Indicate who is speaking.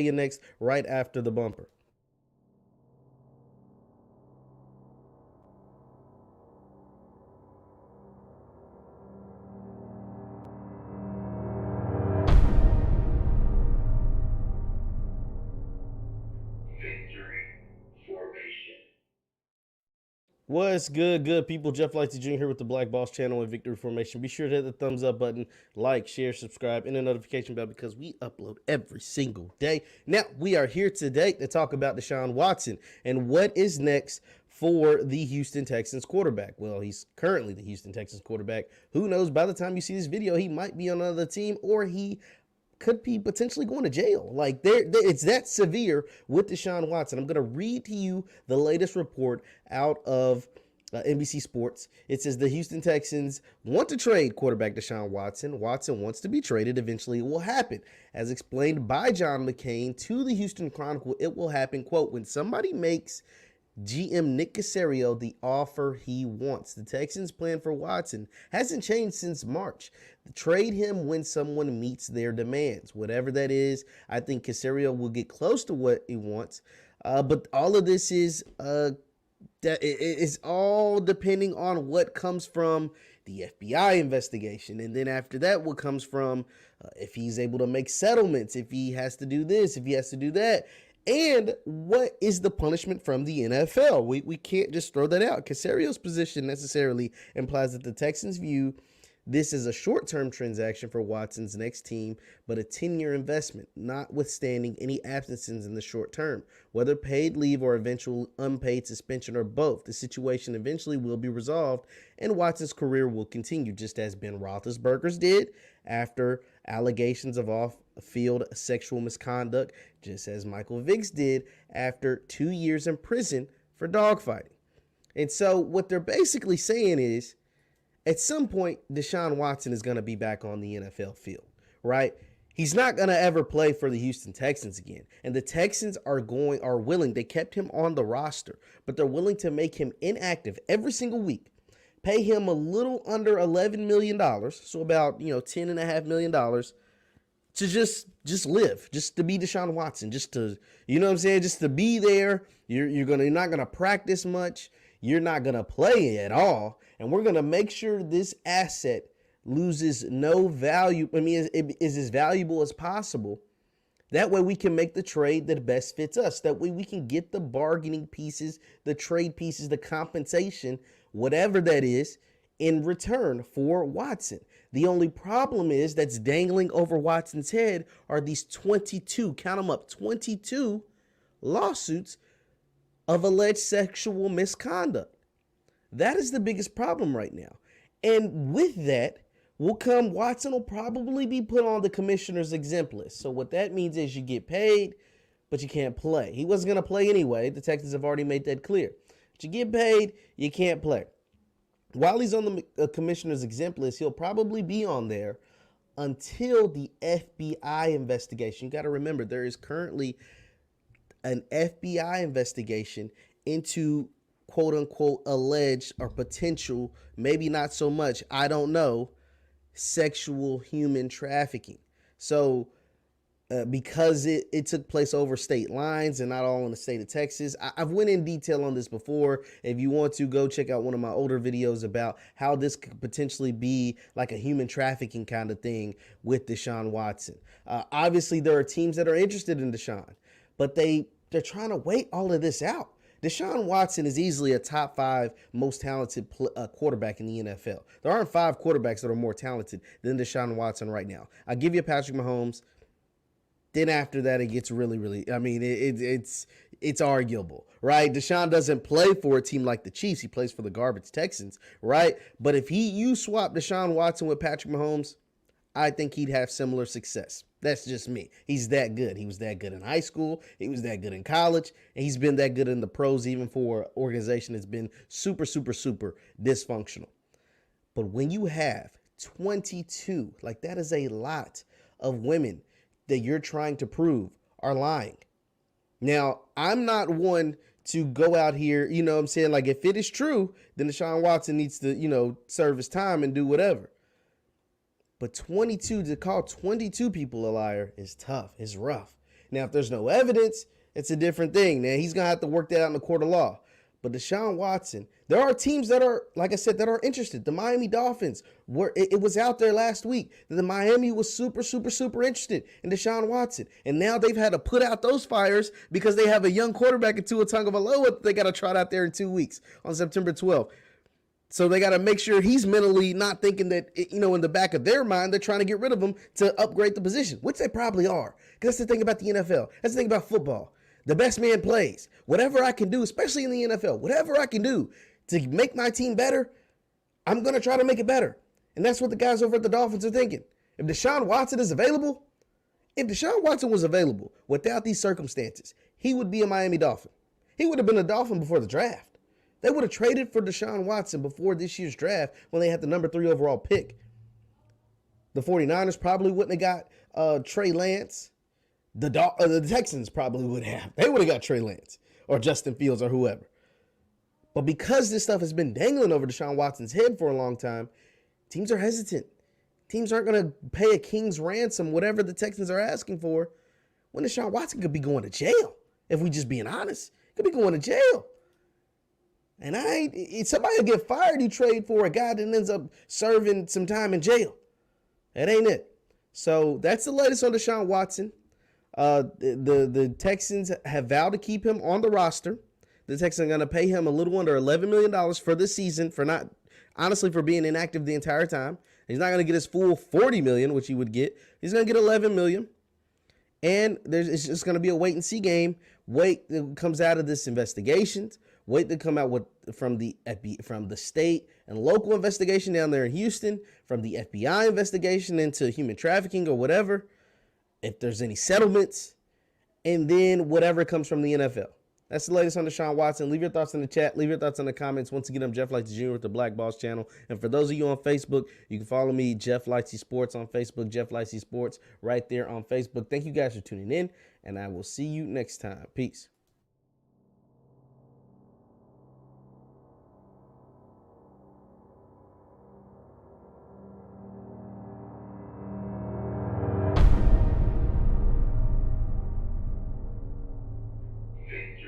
Speaker 1: you next right after the bumper. What's good people? Jeff Lighty Jr. here with the Black Boss channel and Victory Formation. Be sure to hit the thumbs up button, like, share, subscribe, and the notification bell because we upload every single day. Now, we are here today to talk about Deshaun Watson and what is next for the Houston Texans quarterback. Well, he's currently the Houston Texans quarterback. Who knows, by the time you see this video, he might be on another team or he could be potentially going to jail. Like, it's that severe with Deshaun Watson. I'm going to read to you the latest report out of NBC Sports. It says the Houston Texans want to trade quarterback Deshaun Watson. Watson wants to be traded. Eventually, it will happen. As explained by John McCain to the Houston Chronicle, it will happen, quote, when somebody makes GM Nick Caserio the offer he wants. The Texans' plan for Watson hasn't changed since March. Trade him when someone meets their demands. Whatever that is, I think Caserio will get close to what he wants. But all of this is that it's all depending on what comes from the FBI investigation. And then after that, what comes from if he's able to make settlements, if he has to do this, if he has to do that. And what is the punishment from the NFL? We can't just throw that out. Casario's position necessarily implies that the Texans view this as a short-term transaction for Watson's next team, but a 10-year investment, notwithstanding any absences in the short term. Whether paid leave or eventual unpaid suspension or both, the situation eventually will be resolved, and Watson's career will continue, just as Ben Roethlisberger's did after allegations of off-field sexual misconduct, just as Michael Vick's did after 2 years in prison for dogfighting. And so what they're basically saying is, at some point, Deshaun Watson is going to be back on the NFL field, right? He's not going to ever play for the Houston Texans again. And the Texans are willing, they kept him on the roster, but they're willing to make him inactive every single week, pay him a little under $11 million, so about, $10.5 million to just live, just to be Deshaun Watson, just to, just to be there. You're not going to practice much. You're not going to play at all. And we're going to make sure this asset loses no value. I mean, is as valuable as possible. That way we can make the trade that best fits us. That way we can get the bargaining pieces, the trade pieces, the compensation, whatever that is, in return for Watson. The only problem is that's dangling over Watson's head are these 22, count them up, 22 lawsuits of alleged sexual misconduct. That is the biggest problem right now. And with that will come, Watson will probably be put on the commissioner's exempt list. So what that means is you get paid, but you can't play. He wasn't going to play anyway. The Texans have already made that clear. But you get paid, you can't play. While he's on the commissioner's exempt list, he'll probably be on there until the FBI investigation. You got to remember, there is currently an FBI investigation into quote unquote alleged or potential, maybe not so much, I don't know, sexual human trafficking. So because it took place over state lines and not all in the state of Texas. I've went in detail on this before. If you want to, go check out one of my older videos about how this could potentially be like a human trafficking kind of thing with Deshaun Watson. Obviously, there are teams that are interested in Deshaun, but they're trying to wait all of this out. Deshaun Watson is easily a top 5 most talented quarterback in the NFL. There aren't 5 quarterbacks that are more talented than Deshaun Watson right now. I'll give you Patrick Mahomes. Then after that, it gets really, I mean, it's arguable, right? Deshaun doesn't play for a team like the Chiefs. He plays for the garbage Texans, right? But if you swap Deshaun Watson with Patrick Mahomes, I think he'd have similar success. That's just me. He's that good. He was that good in high school. He was that good in college. And he's been that good in the pros, even for an organization that's been super dysfunctional. But when you have 22, like that is a lot of women that you're trying to prove are lying. Now, I'm not one to go out here, you know what I'm saying? Like, if it is true, then Deshaun Watson needs to, serve his time and do whatever. But 22, to call 22 people a liar is tough. It's rough. Now, if there's no evidence, it's a different thing. Now, he's going to have to work that out in the court of law. But Deshaun Watson, there are teams that are, like I said, that are interested. The Miami Dolphins, it was out there last week that the Miami was super interested in Deshaun Watson. And now they've had to put out those fires because they have a young quarterback in Tua Tagovailoa that they got to trot out there in 2 weeks on September 12th. So they got to make sure he's mentally not thinking that, in the back of their mind, they're trying to get rid of him to upgrade the position, which they probably are. Because that's the thing about the NFL. That's the thing about football. The best man plays. Whatever I can do, especially in the NFL, whatever I can do to make my team better, I'm going to try to make it better. And that's what the guys over at the Dolphins are thinking. If Deshaun Watson is available, if Deshaun Watson was available without these circumstances, he would be a Miami Dolphin. He would have been a Dolphin before the draft. They would have traded for Deshaun Watson before this year's draft when they had the number 3 overall pick. The 49ers probably wouldn't have got Trey Lance. The Texans probably would have. They would have got Trey Lance or Justin Fields or whoever. But because this stuff has been dangling over Deshaun Watson's head for a long time, teams are hesitant. Teams aren't going to pay a king's ransom, whatever the Texans are asking for, when Deshaun Watson could be going to jail. If we just being honest, could be going to jail. And somebody will get fired, you trade for a guy that ends up serving some time in jail. That ain't it. So that's the latest on Deshaun Watson. The Texans have vowed to keep him on the roster. The Texans are going to pay him a little under $11 million for this season for being inactive the entire time. He's not going to get his full $40 million, which he would get. He's going to get $11 million. And it's just going to be a wait and see game. Wait that comes out of this investigation. Wait to come out from the state and local investigation down there in Houston, from the FBI investigation into human trafficking or whatever. If there's any settlements, and then whatever comes from the NFL. That's the latest on Deshaun Watson. Leave your thoughts in the chat. Leave your thoughts in the comments. Once again, I'm Jeff Lightsey Jr. with the Black Boss channel. And for those of you on Facebook, you can follow me, Jeff Lightsey Sports on Facebook, Jeff Lightsey Sports right there on Facebook. Thank you guys for tuning in, and I will see you next time. Peace.